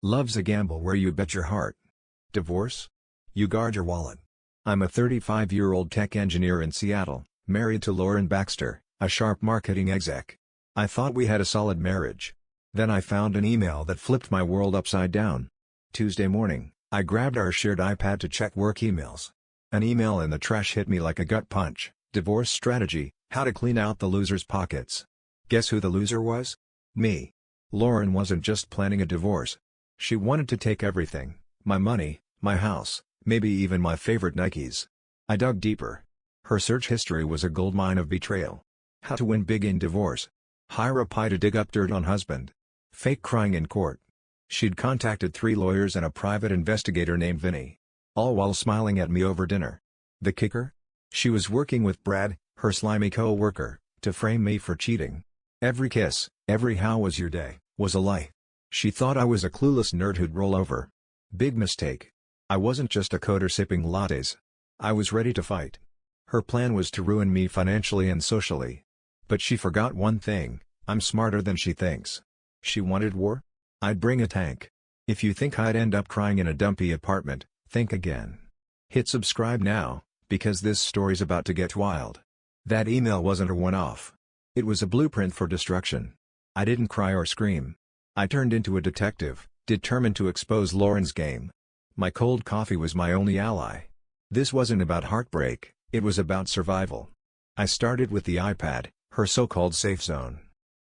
Love's a gamble where you bet your heart. Divorce? You guard your wallet. I'm a 35-year-old tech engineer in Seattle, married to Lauren Baxter, a sharp marketing exec. I thought we had a solid marriage. Then I found an email that flipped my world upside down. Tuesday morning, I grabbed our shared iPad to check work emails. An email in the trash hit me like a gut punch. Divorce strategy, how to clean out the loser's pockets. Guess who the loser was? Me. Lauren wasn't just planning a divorce. She wanted to take everything, my money, my house, maybe even my favorite Nikes. I dug deeper. Her search history was a goldmine of betrayal. How to win big in divorce. Hire a pie to dig up dirt on husband. Fake crying in court. She'd contacted 3 lawyers and a private investigator named Vinny. All while smiling at me over dinner. The kicker? She was working with Brad, her slimy co-worker, to frame me for cheating. Every kiss, every "how was your day," was a lie. She thought I was a clueless nerd who'd roll over. Big mistake. I wasn't just a coder sipping lattes. I was ready to fight. Her plan was to ruin me financially and socially. But she forgot one thing: I'm smarter than she thinks. She wanted war? I'd bring a tank. If you think I'd end up crying in a dumpy apartment, think again. Hit subscribe now, because this story's about to get wild. That email wasn't a one-off. It was a blueprint for destruction. I didn't cry or scream. I turned into a detective, determined to expose Lauren's game. My cold coffee was my only ally. This wasn't about heartbreak, it was about survival. I started with the iPad, her so-called safe zone.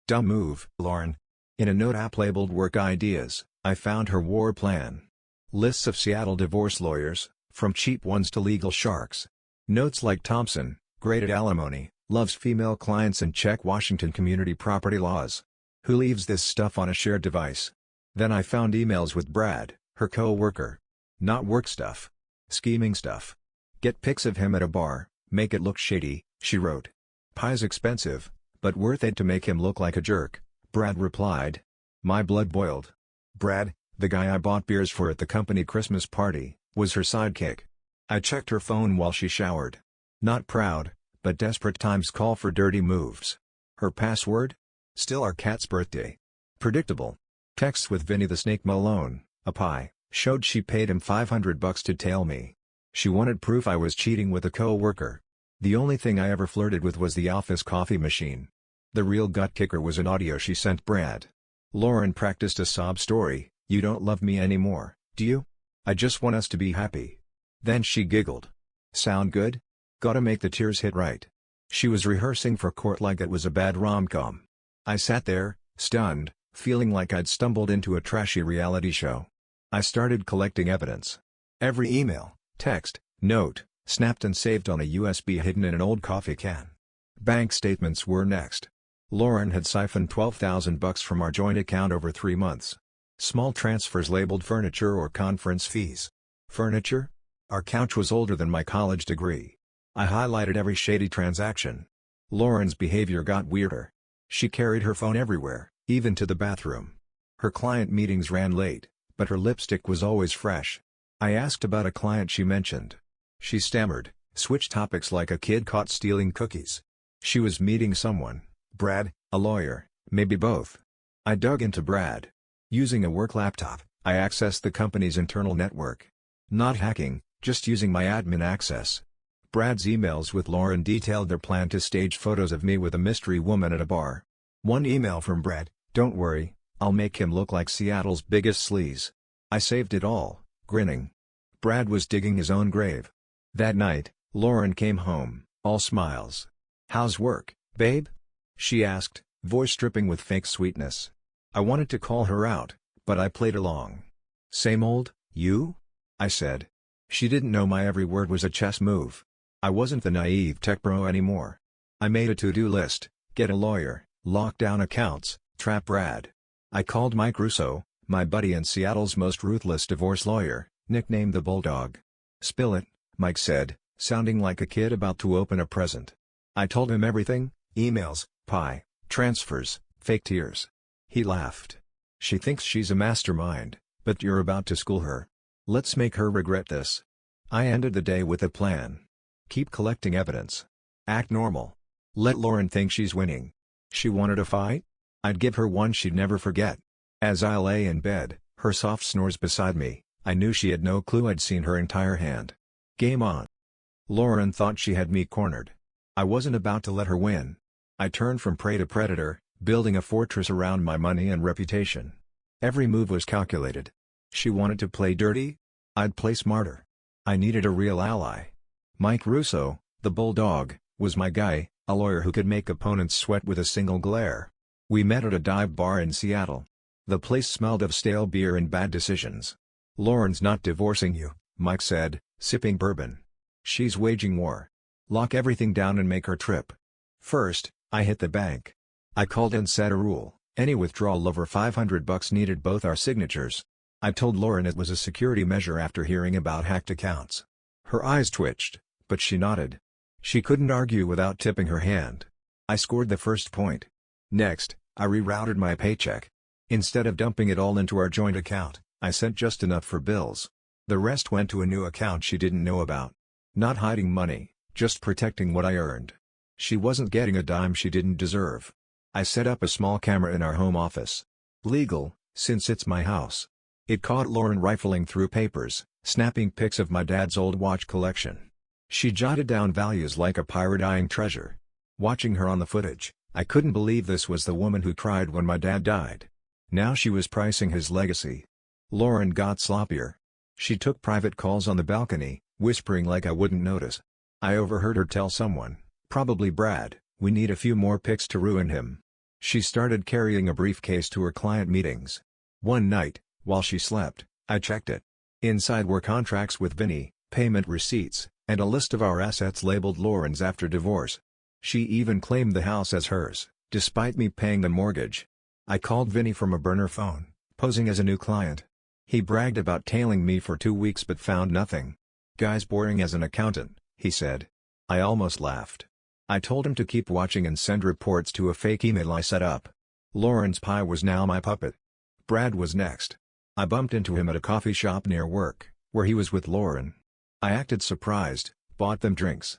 Dumb move, Lauren. In a note app labeled Work Ideas, I found her war plan. Lists of Seattle divorce lawyers, from cheap ones to legal sharks. Notes like Thompson, great at alimony, loves female clients and check Washington community property laws. Who leaves this stuff on a shared device? Then I found emails with Brad, her co-worker. Not work stuff. Scheming stuff. Get pics of him at a bar, make it look shady, she wrote. Pie's expensive, but worth it to make him look like a jerk, Brad replied. My blood boiled. Brad, the guy I bought beers for at the company Christmas party, was her sidekick. I checked her phone while she showered. Not proud, but desperate times call for dirty moves. Her password? Still our cat's birthday. Predictable. Texts with Vinny the Snake Malone, a pie, showed she paid him $500 to tail me. She wanted proof I was cheating with a co-worker. The only thing I ever flirted with was the office coffee machine. The real gut kicker was an audio she sent Brad. Lauren practiced a sob story. You don't love me anymore, do you? I just want us to be happy. Then she giggled. Sound good? Gotta make the tears hit right. She was rehearsing for court like it was a bad rom-com. I sat there, stunned, feeling like I'd stumbled into a trashy reality show. I started collecting evidence. Every email, text, note, snapped and saved on a USB hidden in an old coffee can. Bank statements were next. Lauren had siphoned $12,000 from our joint account over 3 months. Small transfers labeled furniture or conference fees. Furniture? Our couch was older than my college degree. I highlighted every shady transaction. Lauren's behavior got weirder. She carried her phone everywhere, even to the bathroom. Her client meetings ran late, but her lipstick was always fresh. I asked about a client she mentioned. She stammered, switched topics like a kid caught stealing cookies. She was meeting someone, Brad, a lawyer, maybe both. I dug into Brad. Using a work laptop, I accessed the company's internal network. Not hacking, just using my admin access. Brad's emails with Lauren detailed their plan to stage photos of me with a mystery woman at a bar. One email from Brad, "Don't worry, I'll make him look like Seattle's biggest sleaze." I saved it all, grinning. Brad was digging his own grave. That night, Lauren came home, all smiles. "How's work, babe?" she asked, voice dripping with fake sweetness. I wanted to call her out, but I played along. "Same old, you?" I said. She didn't know my every word was a chess move. I wasn't the naive tech bro anymore. I made a to-do list: get a lawyer, lock down accounts, trap Brad. I called Mike Russo, my buddy and Seattle's most ruthless divorce lawyer, nicknamed the Bulldog. "Spill it," Mike said, sounding like a kid about to open a present. I told him everything: emails, pie, transfers, fake tears. He laughed. "She thinks she's a mastermind, but you're about to school her. Let's make her regret this." I ended the day with a plan. Keep collecting evidence. Act normal. Let Lauren think she's winning. She wanted a fight? I'd give her one she'd never forget. As I lay in bed, Her soft snores beside me, I knew she had no clue I'd seen her entire hand. Game on. Lauren thought she had me cornered. I wasn't about to let her win. I turned from prey to predator, building a fortress around my money and reputation. Every move was calculated. She wanted to play dirty? I'd play smarter. I needed a real ally. Mike Russo, the bulldog, was my guy, a lawyer who could make opponents sweat with a single glare. We met at a dive bar in Seattle. The place smelled of stale beer and bad decisions. "Lauren's not divorcing you," Mike said, sipping bourbon. "She's waging war. Lock everything down and make her trip." First, I hit the bank. I called and set a rule: any withdrawal over $500 needed both our signatures. I told Lauren it was a security measure after hearing about hacked accounts. Her eyes twitched, but she nodded. She couldn't argue without tipping her hand. I scored the first point. Next, I rerouted my paycheck. Instead of dumping it all into our joint account, I sent just enough for bills. The rest went to a new account she didn't know about. Not hiding money, just protecting what I earned. She wasn't getting a dime she didn't deserve. I set up a small camera in our home office. Legal, since it's my house. It caught Lauren rifling through papers, snapping pics of my dad's old watch collection. She jotted down values like a pirate eyeing treasure. Watching her on the footage, I couldn't believe this was the woman who cried when my dad died. Now she was pricing his legacy. Lauren got sloppier. She took private calls on the balcony, whispering like I wouldn't notice. I overheard her tell someone, probably Brad, "We need a few more pics to ruin him." She started carrying a briefcase to her client meetings. One night, while she slept, I checked it. Inside were contracts with Vinny, payment receipts, and a list of our assets labeled Lauren's after divorce. She even claimed the house as hers, despite me paying the mortgage. I called Vinny from a burner phone, posing as a new client. He bragged about tailing me for 2 weeks but found nothing. "Guy's boring as an accountant," he said. I almost laughed. I told him to keep watching and send reports to a fake email I set up. Lauren's pie was now my puppet. Brad was next. I bumped into him at a coffee shop near work, where he was with Lauren. I acted surprised, bought them drinks.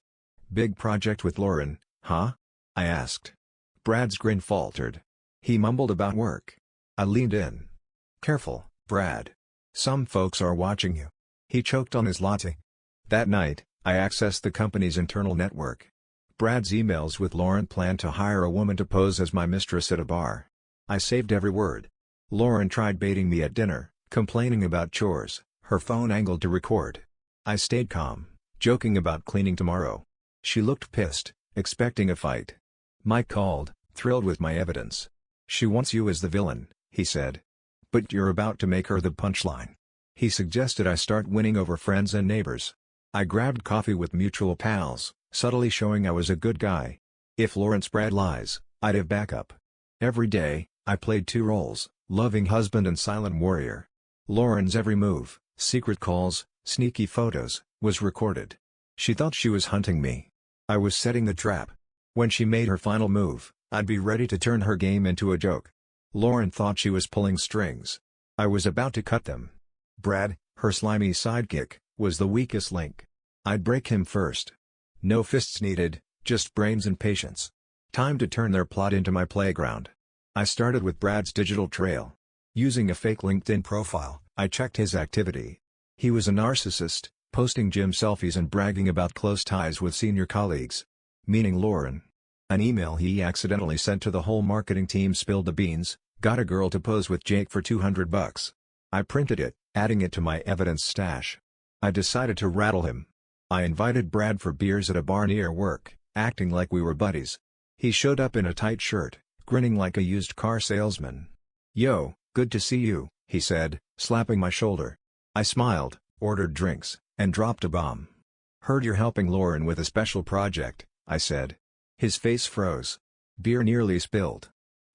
"Big project with Lauren, huh?" I asked. Brad's grin faltered. He mumbled about work. I leaned in. "Careful, Brad. Some folks are watching you." He choked on his latte. That night, I accessed the company's internal network. Brad's emails with Lauren planned to hire a woman to pose as my mistress at a bar. I saved every word. Lauren tried baiting me at dinner, complaining about chores, her phone angled to record. I stayed calm, joking about cleaning tomorrow. She looked pissed, expecting a fight. Mike called, thrilled with my evidence. "She wants you as the villain," he said. "But you're about to make her the punchline." He suggested I start winning over friends and neighbors. I grabbed coffee with mutual pals, subtly showing I was a good guy. If Lauren spread lies, I'd have backup. Every day, I played two roles, loving husband and silent warrior. Lauren's every move, secret calls, sneaky photos, was recorded. She thought she was hunting me. I was setting the trap. When she made her final move, I'd be ready to turn her game into a joke. Lauren thought she was pulling strings. I was about to cut them. Brad, her slimy sidekick, was the weakest link. I'd break him first. No fists needed, just brains and patience. Time to turn their plot into my playground. I started with Brad's digital trail. Using a fake LinkedIn profile, I checked his activity. He was a narcissist, posting gym selfies and bragging about close ties with senior colleagues. Meaning Lauren. An email he accidentally sent to the whole marketing team spilled the beans: "Got a girl to pose with Jake for $200. I printed it, adding it to my evidence stash. I decided to rattle him. I invited Brad for beers at a bar near work, acting like we were buddies. He showed up in a tight shirt, grinning like a used car salesman. "Yo, good to see you," he said, slapping my shoulder. I smiled, ordered drinks, and dropped a bomb. "Heard you're helping Lauren with a special project," I said. His face froze. Beer nearly spilled.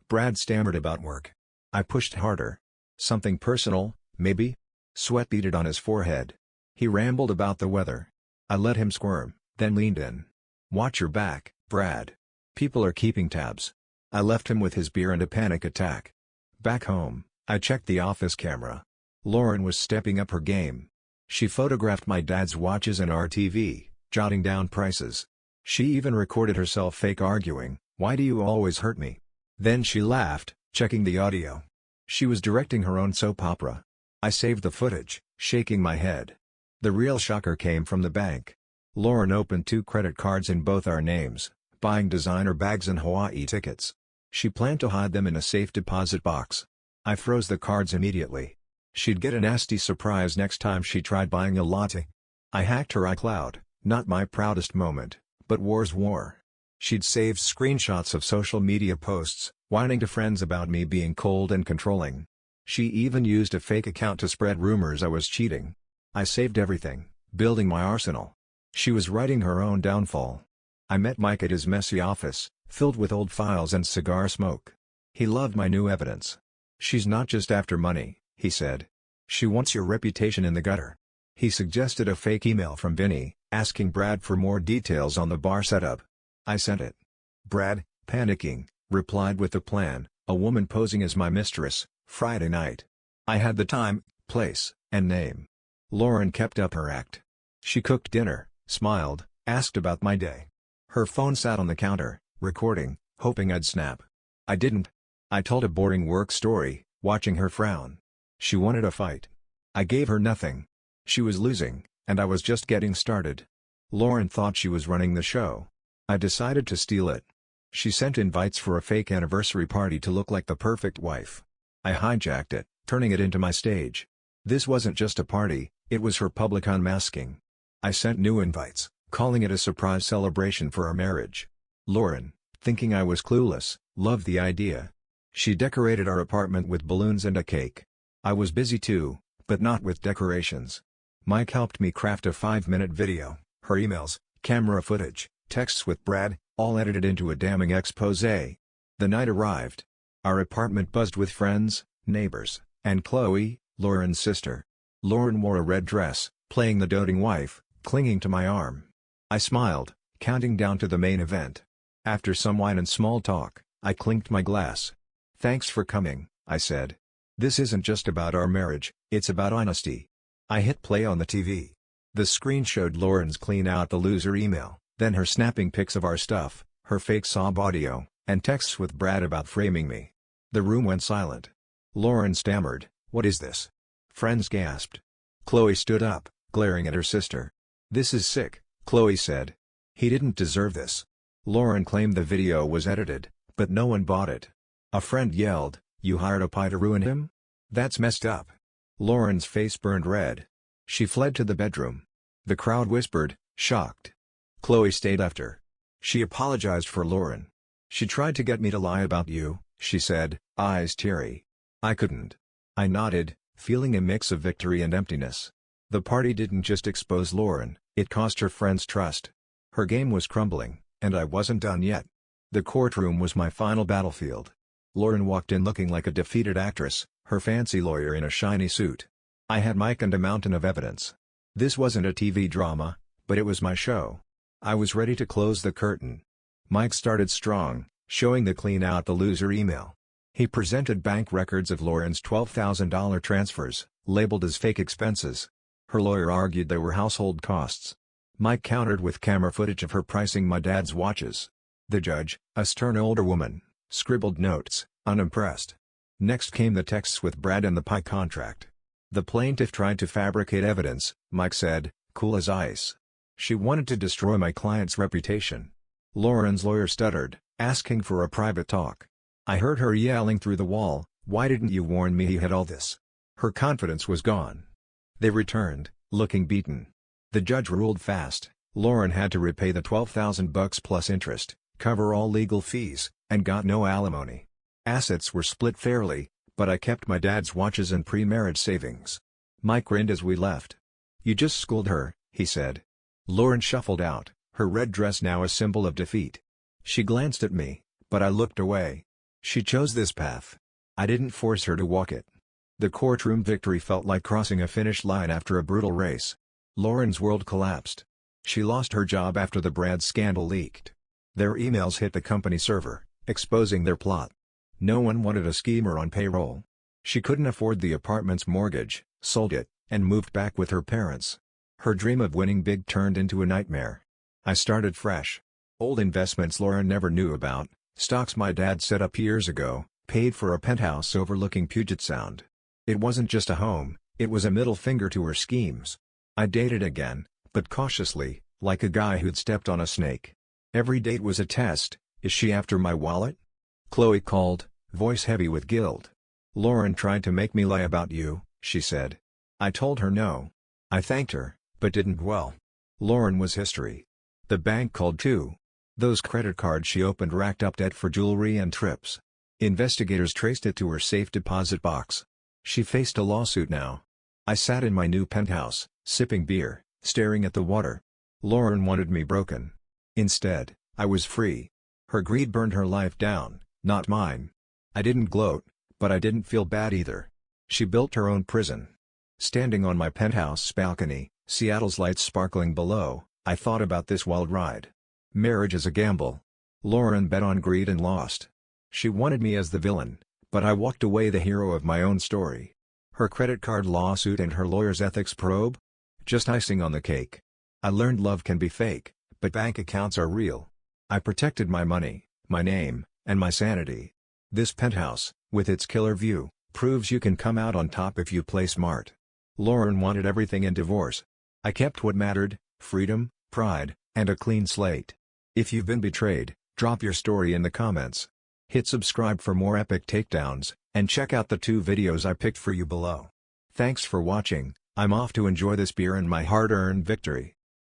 Brad stammered about work. I pushed harder. "Something personal, maybe?" Sweat beaded on his forehead. He rambled about the weather. I let him squirm, then leaned in. "Watch your back, Brad. People are keeping tabs." I left him with his beer and a panic attack. Back home, I checked the office camera. Lauren was stepping up her game. She photographed my dad's watches and RTV, jotting down prices. She even recorded herself fake arguing, "Why do you always hurt me?" Then she laughed, checking the audio. She was directing her own soap opera. I saved the footage, shaking my head. The real shocker came from the bank. Lauren opened 2 credit cards in both our names, buying designer bags and Hawaii tickets. She planned to hide them in a safe deposit box. I froze the cards immediately. She'd get a nasty surprise next time she tried buying a latte. I hacked her iCloud, not my proudest moment, but war's war. She'd saved screenshots of social media posts, whining to friends about me being cold and controlling. She even used a fake account to spread rumors I was cheating. I saved everything, building my arsenal. She was writing her own downfall. I met Mike at his messy office, filled with old files and cigar smoke. He loved my new evidence. "She's not just after money," he said. "She wants your reputation in the gutter." He suggested a fake email from Vinny, asking Brad for more details on the bar setup. I sent it. Brad, panicking, replied with the plan: a woman posing as my mistress, Friday night. I had the time, place, and name. Lauren kept up her act. She cooked dinner, smiled, asked about my day. Her phone sat on the counter, recording, hoping I'd snap. I didn't. I told a boring work story, watching her frown. She wanted a fight. I gave her nothing. She was losing, and I was just getting started. Lauren thought she was running the show. I decided to steal it. She sent invites for a fake anniversary party to look like the perfect wife. I hijacked it, turning it into my stage. This wasn't just a party, it was her public unmasking. I sent new invites, calling it a surprise celebration for our marriage. Lauren, thinking I was clueless, loved the idea. She decorated our apartment with balloons and a cake. I was busy too, but not with decorations. Mike helped me craft a 5-minute video, her emails, camera footage, texts with Brad, all edited into a damning expose. The night arrived. Our apartment buzzed with friends, neighbors, and Chloe, Lauren's sister. Lauren wore a red dress, playing the doting wife, clinging to my arm. I smiled, counting down to the main event. After some wine and small talk, I clinked my glass. "Thanks for coming," I said. "This isn't just about our marriage, it's about honesty." I hit play on the TV. The screen showed Lauren's clean out the loser email, then her snapping pics of our stuff, her fake sob audio, and texts with Brad about framing me. The room went silent. Lauren stammered, "What is this?" Friends gasped. Chloe stood up, glaring at her sister. "This is sick," Chloe said. "He didn't deserve this." Lauren claimed the video was edited, but no one bought it. A friend yelled, "You hired a pie to ruin him? That's messed up." Lauren's face burned red. She fled to the bedroom. The crowd whispered, shocked. Chloe stayed after. She apologized for Lauren. "She tried to get me to lie about you," she said, eyes teary. I couldn't. I nodded, feeling a mix of victory and emptiness. The party didn't just expose Lauren, it cost her friends trust. Her game was crumbling, and I wasn't done yet. The courtroom was my final battlefield. Lauren walked in looking like a defeated actress, her fancy lawyer in a shiny suit. I had Mike and a mountain of evidence. This wasn't a TV drama, but it was my show. I was ready to close the curtain. Mike started strong, showing the clean out the loser email. He presented bank records of Lauren's $12,000 transfers, labeled as fake expenses. Her lawyer argued they were household costs. Mike countered with camera footage of her pricing my dad's watches. The judge, a stern older woman, scribbled notes, unimpressed. Next came the texts with Brad and the pie contract. The plaintiff tried to fabricate evidence, Mike said, cool as ice. She wanted to destroy my client's reputation. Lauren's lawyer stuttered, asking for a private talk. I heard her yelling through the wall, "Why didn't you warn me he had all this?" Her confidence was gone. They returned, looking beaten. The judge ruled fast. Lauren had to repay the $12,000 plus interest, cover all legal fees, and got no alimony. Assets were split fairly, but I kept my dad's watches and pre-marriage savings. Mike grinned as we left. "You just schooled her," he said. Lauren shuffled out, her red dress now a symbol of defeat. She glanced at me, but I looked away. She chose this path. I didn't force her to walk it. The courtroom victory felt like crossing a finish line after a brutal race. Lauren's world collapsed. She lost her job after the Brad scandal leaked. Their emails hit the company server, exposing their plot. No one wanted a schemer on payroll. She couldn't afford the apartment's mortgage, sold it, and moved back with her parents. Her dream of winning big turned into a nightmare. I started fresh. Old investments Lauren never knew about, stocks my dad set up years ago, paid for a penthouse overlooking Puget Sound. It wasn't just a home, It was a middle finger to her schemes. I dated again, but cautiously, like a guy who'd stepped on a snake. Every date was a test. Is she after my wallet? Chloe called, voice heavy with guilt. Lauren tried to make me lie about you, she said. I told her no. I thanked her, but didn't dwell. Lauren was history. The bank called too. Those credit cards she opened racked up debt for jewelry and trips. Investigators traced it to her safe deposit box. She faced a lawsuit now. I sat in my new penthouse, sipping beer, staring at the water. Lauren wanted me broken. Instead, I was free. Her greed burned her life down, not mine. I didn't gloat, but I didn't feel bad either. She built her own prison. Standing on my penthouse balcony, Seattle's lights sparkling below, I thought about this wild ride. Marriage is a gamble. Lauren bet on greed and lost. She wanted me as the villain, but I walked away the hero of my own story. Her credit card lawsuit and her lawyer's ethics probe? Just icing on the cake. I learned love can be fake, but bank accounts are real. I protected my money, my name, and my sanity. This penthouse, with its killer view, proves you can come out on top if you play smart. Lauren wanted everything in divorce. I kept what mattered: freedom, pride, and a clean slate. If you've been betrayed, drop your story in the comments. Hit subscribe for more epic takedowns, and check out the 2 videos I picked for you below. Thanks for watching. I'm off to enjoy this beer and my hard-earned victory.